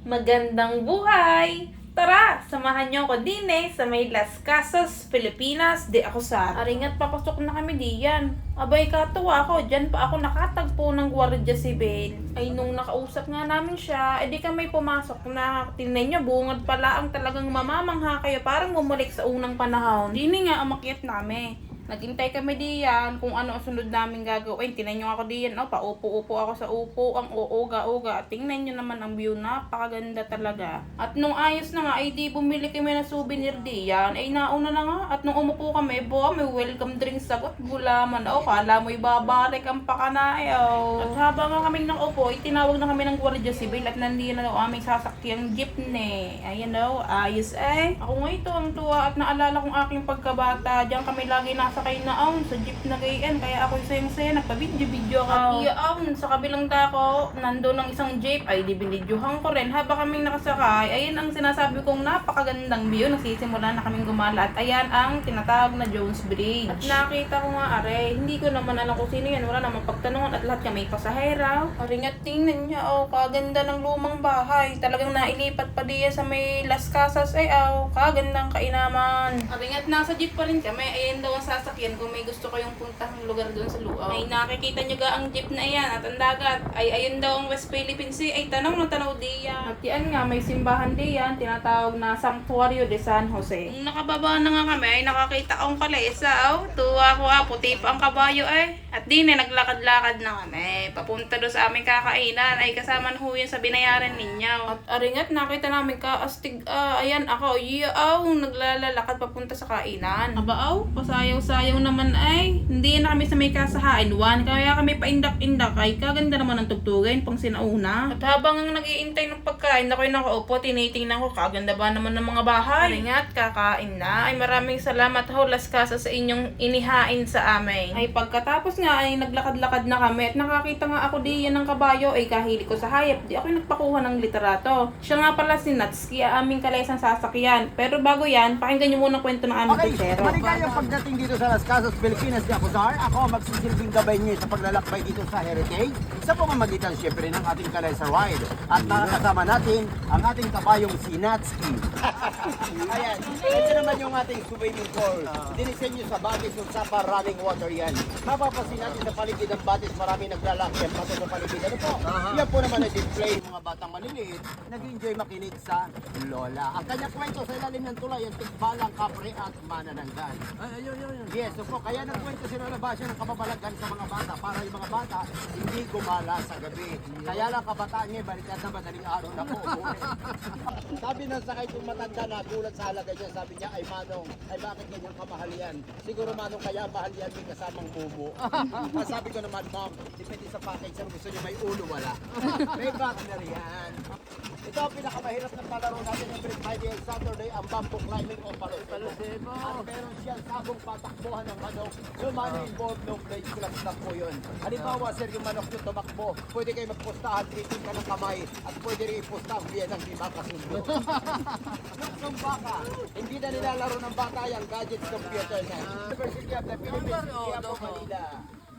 Magandang buhay! Tara, samahan niyo ako din sa may Las Casas, Pilipinas, di ako sa aring at papasok na kami diyan. Abay katuwa ako, dyan pa ako nakatagpo ng Guardia Civil. Ay nung nakausap nga namin siya, edi kami pumasok na. Tingnan niyo, bungad pala ang talagang mamamangha kayo, parang bumalik sa unang panahon. Dini nga umakyat namin. Naghintay kami diyan kung ano ang sunod namin gagawin. Tingnan nyo ako diyan, paupo-upo ako sa upo, ang uuga-uga. At tingnan nyo naman ang view, napakaganda talaga. At nung ayos na nga, ay di bumili kami ng souvenir diyan. Ay nauna na nga, at nung umupo kami, may welcome drink sagot, gulaman. Kala mo ibabarik ang pakanae. At habang nga kaming nakaupo, ay tinawag na kami ng Guardia Civil at nandiyan na daw aming sasakyang jeepney. Ayan daw, ayos Ako nga ito ang tuwa at naalala kong aking pagkabata. Diyan kami lagi nasakay na sa jeep na gayan. Kaya ako sayang-saya, nagpa-video-video ako. Sa kabilang dako, nandun ang isang jeep. Ay, di binidyohan ko rin. Habang kaming nakasakay, ayan ang sinasabi kong napakagandang view. Nagsisimula na kaming gumala. At ayan ang tinatawag na Jones Bridge. At nakita ko nga, hindi ko naman alam kung sino yan. Wala namang pagtanungan at lahat kami pasahero. Nga tingnan niya, kaganda ng lumang bahay. Talagang nailipat pa diya sa may Las Casas. Kagandang kainaman. Nga nasa jeep pa rin kami. Ayan daw ang sasakyan kung may gusto kayong puntahang lugar doon sa luaw. Ay nakikita nyo ga ang jeep na yan at ang dagat. Ay ayun daw ang West Philippine Sea. Ay tanaw na tanaw diyan. At yan nga, may simbahan diyan. Tinatawag na Sanctuario de San Jose. Nung nakababa na nga kami, ay nakakita akong kalesa. Tuwa ko puti pa ang kabayo At din naglakad-lakad na kami. Papunta doon sa aming kakainan. Ay kasama na ho yun sa binayaran ninyo. At aringat nakita namin kaastig. Ayan ako. Naglalalakad papunta sa kainan. Pasayaw-sayaw naman hindi na kami sa may kasahain. Kaya kami paindak-indak kaganda naman ang tugtugin pang sinauna. At habang nag-iintay ng pagkain, ako'y nakaupo, tinitingnan ko, kaganda ba naman ng mga bahay. Aringat, kakain na. Ay maraming salamat Las Casas sa inyong inihain sa amin. Ay pagkatapos nga naglakad-lakad na kami at nakakita nga ako diyan ng kabayo. Kahili ko sa hayop, di ako'y nagpakuha ng literato. Siya nga pala si Natsuki, aming kalaysang sasakyan. Pero bago yan, pakinggan nyo muna kwento ng aming kutsero. Maligayang pagdating dito sa Las Casas, Pilipinas, di ako Zar. Ako ang magsisilbing gabay niyo sa paglalakbay dito sa Heritage. Sa pamamagitan siyempre ng ating Kalaysa Ride. At nakakasama natin ang ating kabayong si Natsuki. Ayan, ito naman yung ating swimming pool. Dinisenyo sa Batis ng Sapa Running Water yan. Mapapasin natin sa paligid ng Batis, marami naglalaki ang pato sa paligid. Ano po? Yan po naman na-display ng mga batang maliliit, nag-enjoy makinig sa Lola. Ang kanyang kwento sa ilalim ng tulay, ang tikbalang kapre at manananggan. Yes, so po, kaya nagkwento si Lola Basya ng kababalagan sa mga bata para yung mga bata hindi gumala sa gabi. Kaya lang kabataan niya, balikat na madaling araw na po. Sabi ng sakay kong matanda na gulat sa halaga niya, sabi niya, ay Manong, ay bakit ganyan kamahal yan? Siguro Manong, kaya mahal yan may kasamang bubo. Sabi ko naman, Mom, depende sa package, ang gusto niyo may ulo, wala. May partner yan. Ito ang pinakamahirap ng palaro natin every Friday and Saturday, ang bamboo climbing o palosebo. At meron siyang sabong patakbuhan ng manok. So mano involved no plate club na po yun. Halimbawa, sir, yung manok nyo tumakbo, pwede kayo magpustahan, titin ka ng kamay, at pwede rin ipustahan biyan ng di makasundo. Yung baka, hindi na nilalaro ng bata yung gadgets computer na. University of the Philippines, Quiapo, Manila.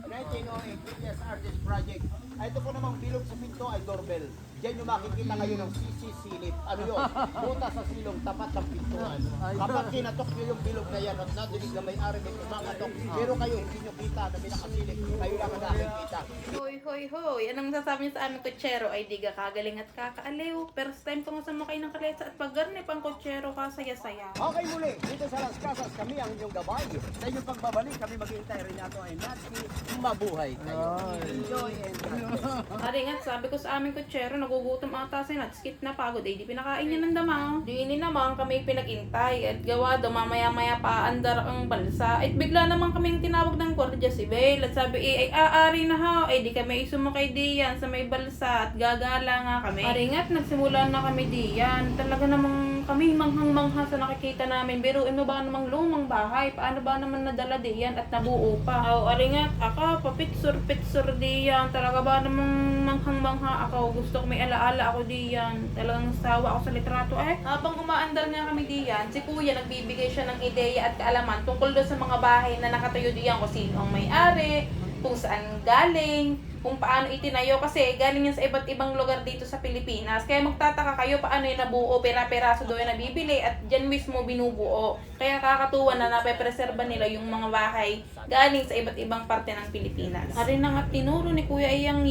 1908 Villas Artist Project. Ito po namang bilog sa pinto ay doorbell. Diyan yung makikita ngayon ng CC-silip. Ano yun? Buta sa silong tapat ng pintuan. Kapag kinatok nyo yung bilog na yan at nadinig na may-ari may kumakatok, pero kayo hindi nyo kita na pinakasilip, kayo lang ang nakikita. Hoy. Anong sasabi niyo sa aming kutsero? Ay di ka kagaling at kakaaliw. First time ko nga sumakay ng kalesa at paggarnip ang kutsero ka saya-saya. Okay muli, dito sa Las Casas kami ang inyong gabay. Sa inyong pagbabalik, kami maghihintay rin nato ay Natsuki. Mabuhay kayo. Enjoy and God bless. Aringat, sabi ko sa aming kutsero, nagugutom ata si Natskit na pagod. Di pinakain niya ng damaw. Di naman kami pinag-intay. At gawa daw mamaya-maya pa andar ang balsa. At bigla naman kaming tinawag ng Guardia Civil. At sabi, ay aari na ha. Di kami sumakay diyan sa may balsa. At gagala nga kami. Aringat, nagsimula na kami diyan. Talaga namang kami manghang-mangha sa nakikita namin. Biruin mo ba namang lumang bahay? Paano ba naman nadala diyan at nabuo pa? Aringat, ako, papitsur-pitsur diyan. Talaga ba namang manghang-mangha ako? Gusto ko may alaala ako diyan. Talagang sawa ako sa litrato Habang umaandar nga kami diyan, si Kuya nagbibigay siya ng ideya at kaalaman tungkol doon sa mga bahay na nakatayo diyan kung sino ang may-ari, kung saan galing, kung paano itinayo kasi galing yan sa iba't ibang lugar dito sa Pilipinas. Kaya magtataka kayo paano yung nabuo, pera-peraso daw yung nabibili at dyan mismo binubuo. Kaya kakatuwa na napepreserba nila yung mga bahay galing sa iba't ibang parte ng Pilipinas. Hari na nga tinuro ni Kuya iyang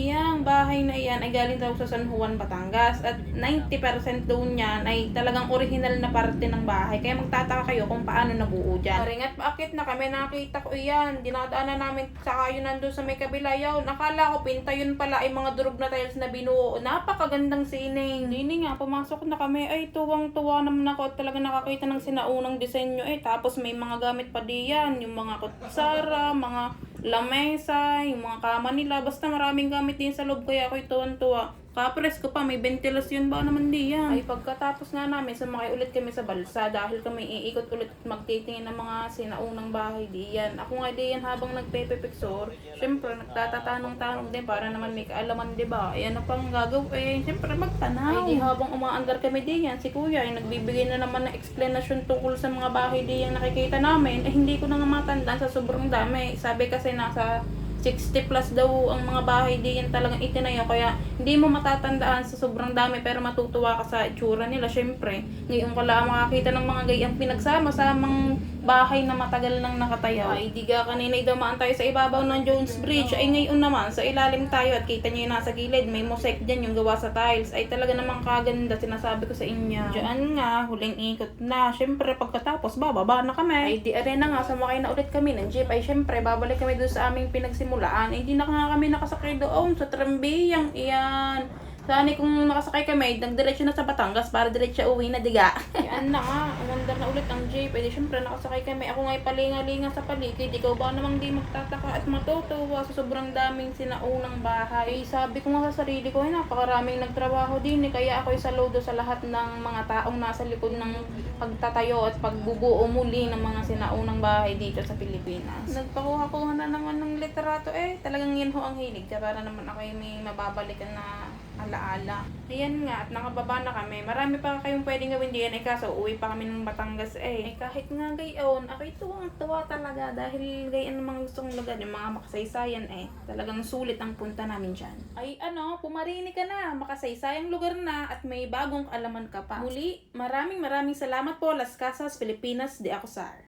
bahay na iyan ay galing daw sa San Juan, Batangas at 90% daw niyan ay talagang original na parte ng bahay. Kaya magtataka kayo kung paano nabuo dyan. Hari nga't paakit na kami, nakita ko iyan. Dinadaanan namin sa kayo nandun sa may kabila yaw. Nakala ko pinta yun pala ay mga durog na tiles na binuo. Napakagandang sining. Hindi nga, pumasok na kami. Ay, tuwang-tuwa naman ako at talaga nakakita ng sinaunang disenyo tapos may mga gamit pa diyan. Yung mga kutsara, mga lamesa, yung mga kama nila. Basta maraming gamit din sa loob kaya ako'y tuwan-tuwa. Kapres ko pa, may ventilasyon ba naman diyan? Ay, pagkatapos nga namin, sumakay ulit kami sa balsa dahil kami iikot ulit at magtitingin ng mga sinaunang bahay diyan. Ako nga diyan habang nagpe-picture, syempre nagtatatanong-tanong din para naman may kaalaman, diba? Ay, ano pang gagawin? Syempre magtanaw. Ay, di habang umaandar kami diyan, si Kuya ay nagbibigay na naman ng explanation tungkol sa mga bahay diyan nakikita namin. Eh, hindi ko na nga matandaan sa sobrang dami. Sabi kasi nasa 60 plus daw ang mga bahay diyan talagang itinayo kaya hindi mo matatandaan sa sobrang dami pero matutuwa ka sa itsura nila syempre. Ngayon ko lang makakita ng mga gayang pinagsama-samang bahay na matagal nang nakatayo. Ay di ka kanina dumaan tayo sa ibabaw ng Jones Bridge ay ngayon naman sa ilalim tayo at kita nyo yung nasa gilid may mosaic dyan yung gawa sa tiles ay talaga namang kaganda sinasabi ko sa inyo. Diyan nga huling ikot na syempre pagkatapos bababa na kami. Ay di arena nga sumakay na ulit kami ng jeep ay syempre babalik kami doon sa aming pinagsimulaan ay hindi na nga kami nakasakay doon sa trambiyang iyan. Sana kung nakasakay kami, nagdiretso na sa Batangas para diretso uwi na diga. Yan na nga, umandar na ulit ang jeep. Eh di syempre nakasakay kami. Ako nga'y palinga-linga sa paligid. Ikaw ba namang di magtataka at matutuwa sa sobrang daming sinaunang bahay. Eh, sabi ko nga sa sarili ko, ay napakaraming nagtrabaho din. Kaya ako'y saludo sa lahat ng mga taong nasa likod ng pagtatayo at pagbubuo muli ng mga sinaunang bahay dito sa Pilipinas. Nagpakuha-kuha na naman ng literato talagang yun ho ang hilig. Kaya para naman ako'y may mababalikan na alaala. Ayan nga, at nakababa na kami. Marami pa kayong pwedeng gawin diyan kaso uwi pa kami ng Batangas kahit nga gayon, ako'y tuwang-tuwa talaga dahil gayon ang mga gustong lugar, yung mga makasaysayan talagang sulit ang punta namin dyan. Ay pumarini ka na, makasaysayang lugar na at may bagong alaman ka pa. Muli, maraming salamat po Las Casas, Pilipinas de Acosar.